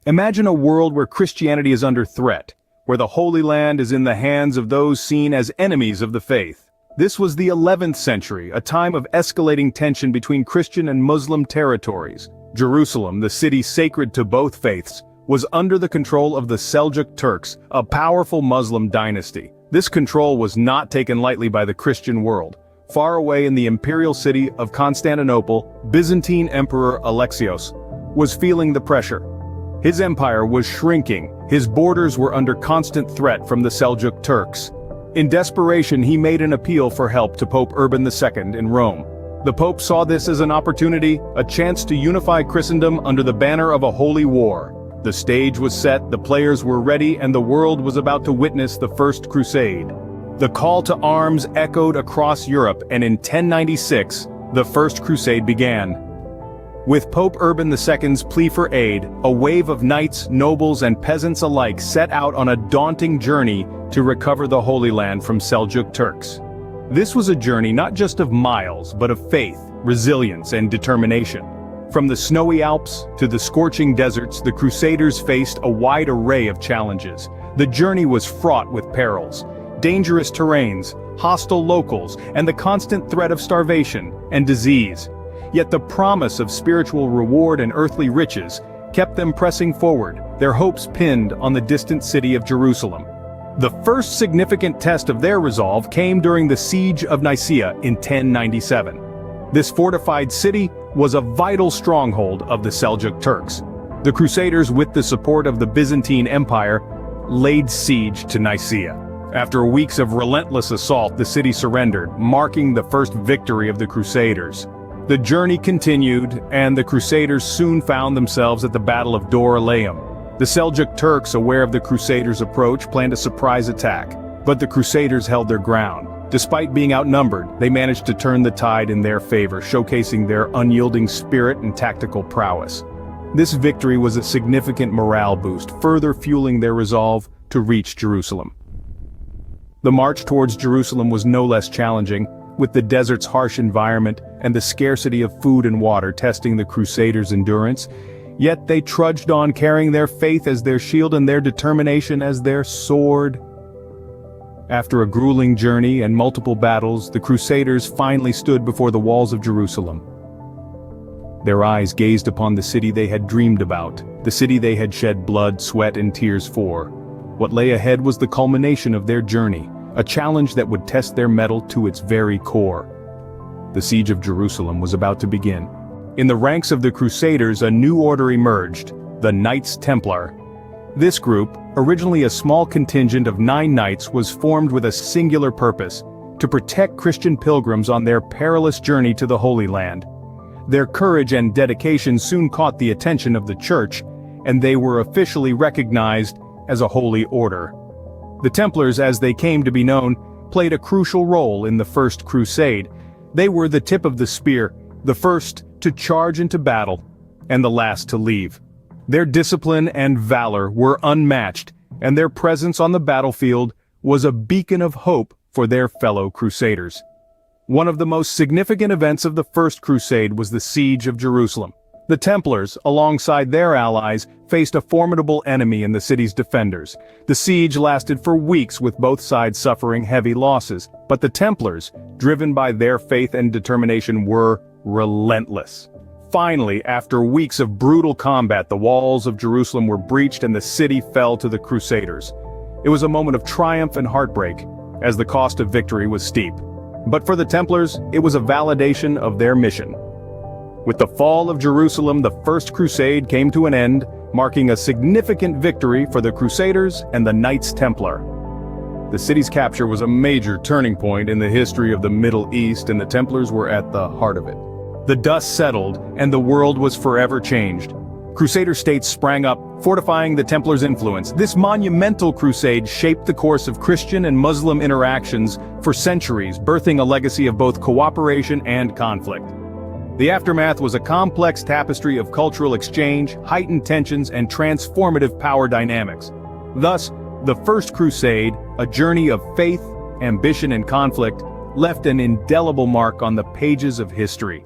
Imagine a world where Christianity is under threat, where the Holy Land is in the hands of those seen as enemies of the faith. This was the 11th century, a time of escalating tension between Christian and Muslim territories. Jerusalem, the city sacred to both faiths, was under the control of the Seljuk Turks, a powerful Muslim dynasty. This control was not taken lightly by the Christian world. Far away in the imperial city of Constantinople, Byzantine Emperor Alexios was feeling the pressure. His empire was shrinking, his borders were under constant threat from the Seljuk Turks. In desperation, he made an appeal for help to Pope Urban II in Rome. The Pope saw this as an opportunity, a chance to unify Christendom under the banner of a holy war. The stage was set, the players were ready, and the world was about to witness the First Crusade. The call to arms echoed across Europe, and in 1096, the First Crusade began. With Pope Urban II's plea for aid, a wave of knights, nobles, and peasants alike set out on a daunting journey to recover the Holy Land from Seljuk Turks. This was a journey not just of miles, but of faith, resilience, and determination. From the snowy Alps to the scorching deserts, the Crusaders faced a wide array of challenges. The journey was fraught with perils, dangerous terrains, hostile locals, and the constant threat of starvation and disease. Yet the promise of spiritual reward and earthly riches kept them pressing forward, their hopes pinned on the distant city of Jerusalem. The first significant test of their resolve came during the Siege of Nicaea in 1097. This fortified city was a vital stronghold of the Seljuk Turks. The Crusaders, with the support of the Byzantine Empire, laid siege to Nicaea. After weeks of relentless assault, the city surrendered, marking the first victory of the Crusaders. The journey continued, and the Crusaders soon found themselves at the Battle of Dor Elayim. The Seljuk Turks, aware of the Crusaders' approach, planned a surprise attack, but the Crusaders held their ground. Despite being outnumbered, they managed to turn the tide in their favor, showcasing their unyielding spirit and tactical prowess. This victory was a significant morale boost, further fueling their resolve to reach Jerusalem. The march towards Jerusalem was no less challenging, with the desert's harsh environment and the scarcity of food and water testing the Crusaders' endurance. Yet they trudged on, carrying their faith as their shield and their determination as their sword. After a grueling journey and multiple battles, the Crusaders finally stood before the walls of Jerusalem. Their eyes gazed upon the city they had dreamed about, the city they had shed blood, sweat, and tears for. What lay ahead was the culmination of their journey, a challenge that would test their mettle to its very core. The siege of Jerusalem was about to begin. In the ranks of the Crusaders, a new order emerged, the Knights Templar. This group, originally a small contingent of 9 knights, was formed with a singular purpose: to protect Christian pilgrims on their perilous journey to the Holy Land. Their courage and dedication soon caught the attention of the Church, and they were officially recognized as a holy order. The Templars, as they came to be known, played a crucial role in the First Crusade. They were the tip of the spear, the first to charge into battle, and the last to leave. Their discipline and valor were unmatched, and their presence on the battlefield was a beacon of hope for their fellow Crusaders. One of the most significant events of the First Crusade was the Siege of Jerusalem. The Templars, alongside their allies, faced a formidable enemy in the city's defenders. The siege lasted for weeks, with both sides suffering heavy losses, but the Templars, driven by their faith and determination, were relentless. Finally, after weeks of brutal combat, the walls of Jerusalem were breached and the city fell to the Crusaders. It was a moment of triumph and heartbreak, as the cost of victory was steep. But for the Templars, it was a validation of their mission. With the fall of Jerusalem, the First Crusade came to an end, marking a significant victory for the Crusaders and the Knights Templar. The city's capture was a major turning point in the history of the Middle East, and the Templars were at the heart of it. The dust settled, and the world was forever changed. Crusader states sprang up, fortifying the Templars' influence. This monumental crusade shaped the course of Christian and Muslim interactions for centuries, birthing a legacy of both cooperation and conflict. The aftermath was a complex tapestry of cultural exchange, heightened tensions, and transformative power dynamics. Thus, the First Crusade, a journey of faith, ambition, and conflict, left an indelible mark on the pages of history.